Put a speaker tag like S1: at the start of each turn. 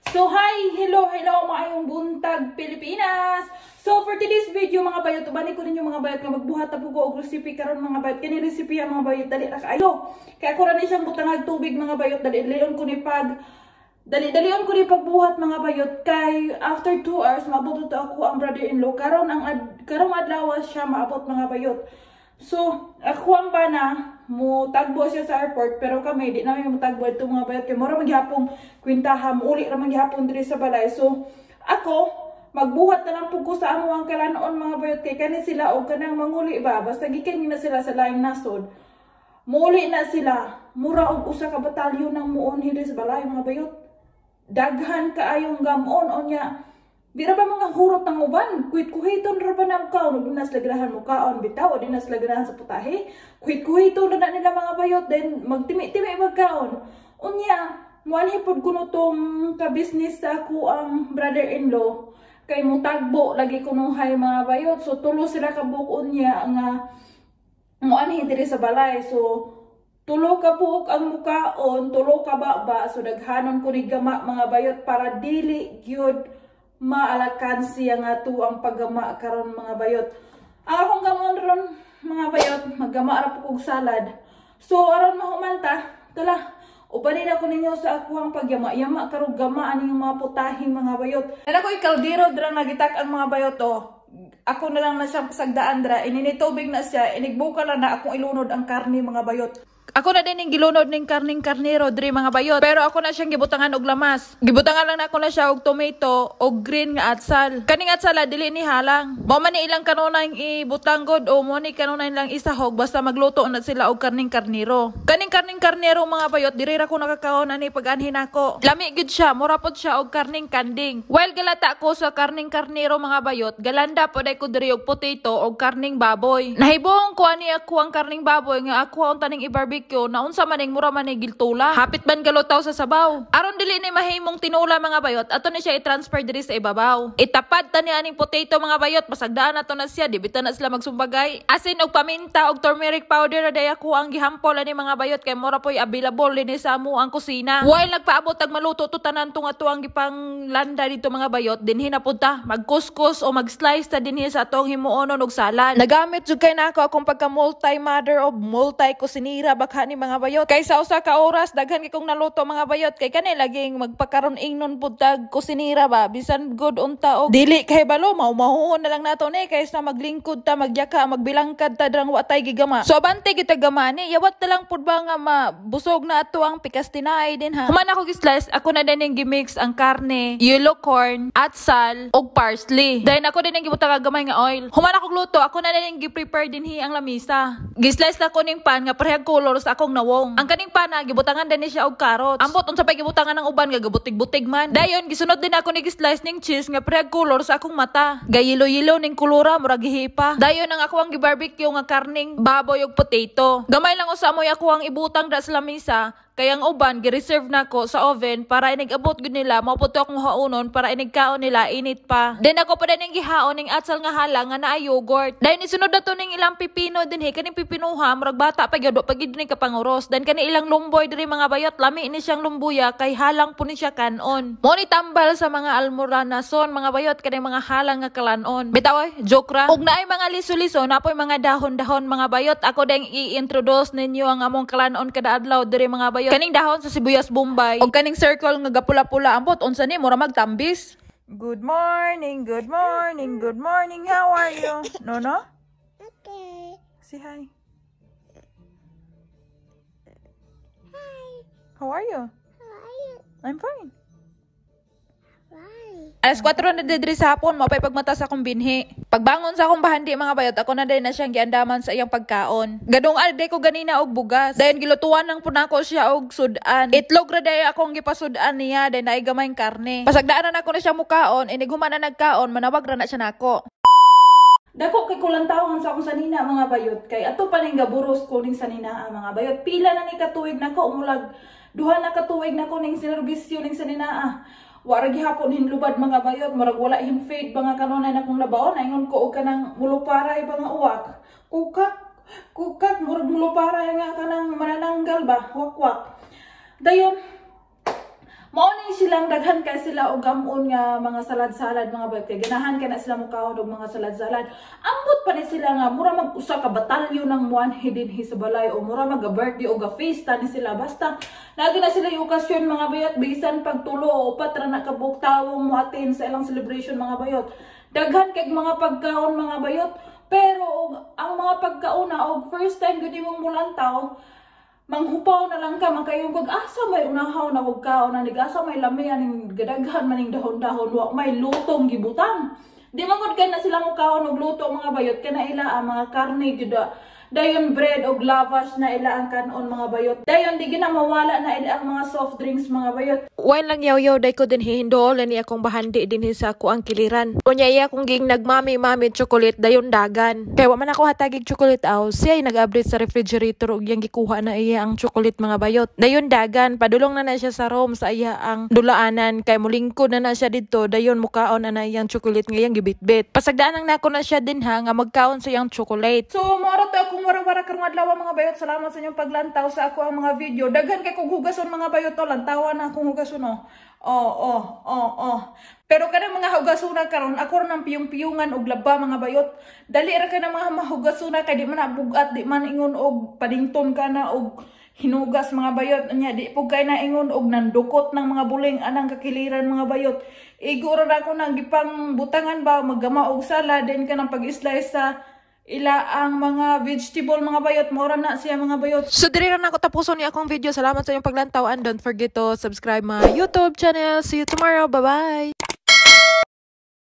S1: So hi, hello maayong buntag Pilipinas. So for today's video mga bayot, ubani ko ninyo mga bayot nga magbuhat ta pugo og recipe karon mga bayot. Kani recipe ang mga bayot dali ra kaayo. Kaya ko ra ni siyang butangag tubig mga bayot, dali-dalion ko ni pagbuhat mga bayot kay after 2 hours maabot to ako ang brother-in-law. Karong adlaw siya maabot mga bayot. So ako ang bana mo tagbo siya sa airport pero kami di namin mo tagbo ito mga bayot kay mura magyapong kwintahan uli ra magyapon diri sa balay. So ako magbuhat na lang pug ko sa amo ang kalanon mga bayot kay kani sila og kanang manguli ba basta gikan na sila sa laing nasod. Muli na sila mura og usa ka batalyon nang muon diri sa balay mga bayot. Daghan kaayong gamon onya. Di ra ba mga hurot ng uban? Kuhit-kuhiton ra ba ng kaon? Dinas lagrahan mo kaon, bitaw, o dinas lagrahan sa putahe. Kuhit-kuhiton na nila mga bayot, then magtimi-timi magkaon. Unya, muanhipod ko no tong ka-business sa ako ang brother-in-law. Kay mo tagbo, lagi ko nuhay mga bayot. So, tulo sila kabukon niya nga muanhi diri sa balay. So, tulo ka buok ang mukaon, tulo ka baba. So, daghanon ko ni gama mga bayot para dili gyud maalakan siya nga to ang paggama karon mga bayot. Akong gamon ron mga bayot, maggama ra po kog salad. So aron mahumanta, tala, upanin ako ninyo sa ako ang pagyama-yama karong gama aning mga putahing mga bayot. Ana ko ikaldero dra nagitak ang mga bayot oh. Ako na lang na siyang pasagdaan dra, ininitubig na siya, inigbuka lang na akong ilunod ang karne mga bayot. Ako na din yung gilunod ng karning karnero diri mga bayot. Pero ako na siyang gibutangan og lamas. Gibutangan lang na ako na siya og tomato og green nga atsal. Kaning atsal dili ni halang. Mao man ni ilang kanunay ibutang god o mo ni kanunay lang isahog basta magluto na sila og karning karnero. Kaning karning karnero mga bayot diri ra ko nakakaon ani pag-anhin ako. Lami gid siya, mura pod siya og karning kanding. While galata ko sa karning karnero mga bayot, galanda pod ay ko diri og potato og karning baboy. Nahibong ko ani ako ang karning baboy nga ako ang taning i-barbecue na unsa maning mura man giltula. Hapit ban galutaw sa sabaw. Aron dili ni mahimong tinula mga bayot, ato ni siya i-transfer diri sa ibabaw. Itapad ta ni aning potato mga bayot, pasagdaan nato na siya, di bitan na sila magsumbagay. Asin og paminta og turmeric powder day ako ang gihampol ani mga bayot kay mura poy available dinhi sa amo ang kusina. While nagpaabot tag maluto to tanan tong ato ang gipang landa dito mga bayot, dinhi na pud ta magkuskus o mag-slice ta dinhi sa atong himuonon og salad. Nagamit jud kay nako akong pagka multi-mother o multi-kusinira baka ni mga bayot. Kay sa usa ka oras daghan kay kong naluto mga bayot kay kani laging magpakaron ingnon pud tag kusinira ba bisan good unta og dili kay balo mahuhon na lang nato ni kaysa maglingkod ta magyaka magbilangkad ta drang watay gigama. So abante kita gamani yawat na lang pud ba nga mabusog na ato ang pikas tinay din ha. Human ako gi-slice ako na din gimix ang karne, yellow corn, atsal og parsley. Dahil ako din gibutang gamay nga oil. Human ako luto ako na din gi-prepare dinhi ang lamisa. Gi-slice na ko ning pan nga parehag color sa akong nawong. Ang kaning pana gibutangan din ni siya og carrots. Ambot unsa pay gibutangan ng uban nga gabutig-butig man. Dayon gisunod din ako ni gi-slice ning cheese nga parehag color sa akong mata. Gayilo-yilo ning kulura murag gihipa. Dayon ang ako ang gi-barbecue nga karning baboy ug potato. Gamay lang usa moy ako ang ibutang da sa lamisa. Kaya ang uban, gi-reserve na ko sa oven para inigabot gud nila, maputo akong haunon para inigkaon nila, init pa. Then ako pa din gihaon ning atsal nga hala nga naa yogurt. Dahil isunod na to ning ilang pipino din kaning pipinuha, murag bata pa gyud pagid ni kapanguros. Then kani ilang lumboy diri mga bayot, lami ni siyang lumbuya kay halang po ni siya kanon. Mo ni tambal sa mga almoranason mga bayot kani mga halang nga kalanon. Bitaw joke ra. Ug naay mga liso-liso napoy mga dahon-dahon mga bayot, ako ding i-introduce ninyo ang among kalanon kada adlaw diri mga bayot. Kaning dahon sa sibuyas Bombay o kaning circle nga gapula-pula ambot unsa ni mura magtambis. Good morning, good morning, good morning. How are you? No?
S2: Okay.
S1: Say hi.
S2: Hi.
S1: How are you?
S2: How are you?
S1: I'm fine.
S2: Why?
S1: Alas 4 na didri sa hapon, mapay pagmata sa akong binhi. Pagbangon sa akong bahandi mga bayot, ako na din na siyang giandaman sa iyang pagkaon. Gadong alde ko ganina og bugas. Dayon gilutuan lang po nako siya og sudan. Itlog ra day akong gipasudan niya, dayon naay gamayng karne. Pasagdaanan ako na siya mukaon, inighuman na nagkaon, manawag ra na siya nako. Dako kay kulantawon sa akong sanina mga bayot, kay ato pa ning gaburos ko ning sanina mga bayot. Pila na ni katuig nako umulag. Duha na katuig nako ning serbisyo ning sanina. Wara gihapon hinlubad mga bayot, murag wala him fade mga kanunay na kong labaon, ingon ko og kanang muluparay ba nga uwak. Kukak murag muluparay nga kanang manananggal ba, wakwak. Dayon Mao silang daghan kay sila og gamon nga mga salad-salad mga bayot. Kay ganahan kay na sila mukaon og mga salad-salad. Ambot pa ni sila nga mura mag-usa ka batalyon ng muanhi dinhi sa balay o mura mag-birthday o ga-fiesta ni sila. Basta lagi na sila yung okasyon mga bayot. Bisan pagtulo o upat ra na kabuk tawong muatin sa ilang celebration mga bayot. Daghan kay mga pagkaon mga bayot. Pero ang mga pagkauna og first time gud imong mulantaw, manghupaw na lang ka, makayong kag asa may unahaw na huwag ka, o nanigasa may lamian, ng gadaghan maning dahon-dahon, wak may lutong gibutang. Di mangod ka na sila mukhaon og luto mga bayot, ka na ila ang mga karne, juda. Dayon bread og lavash na ila ang kanon mga bayot. Dayon di gina mawala na ila ang mga soft drinks mga bayot.
S3: Wain lang yaw-yaw day ko din hihindol ni akong bahandi din sa ako ang kiliran. Unya iya akong ging nagmami-mami chocolate dayon dagan. Kaya wa man ako hatagig chocolate aw, siya ay nag-update sa refrigerator og yang gikuha na iya ang chocolate mga bayot. Dayon dagan padulong na siya sa room sa iya ang dulaanan kay mulingkod na siya didto dayon mukaon na iyang chocolate nga iyang gibitbit. Pasagdaan ang nako na siya din ha nga magkaon sa iyang chocolate.
S1: So moro to akong wara-wara karong adlaw mga bayot. Salamat sa inyong paglantaw sa ako ang mga video. Daghan kay kog hugason mga bayot to, lantawan na akong hugason Pero kanang mga hugasuna karon ako ra nang piyong-piyungan og laba mga bayot. Dali ra ka na mga mahugasuna kay di man nabugat, di man ingon og padington ka na og hinugas mga bayot. Nya di po kay na ingon og nandukot ng mga buling anang kakiliran mga bayot. Iguro ra ko nang gipang butangan ba maggama og salad din ka nang pag-slice sa ila ang mga vegetable mga bayot, mora na siya mga bayot.
S3: So diri ra na ako tapuson ni akong video. Salamat sa inyong paglantaw and don't forget to subscribe my YouTube channel. See you tomorrow. Bye-bye.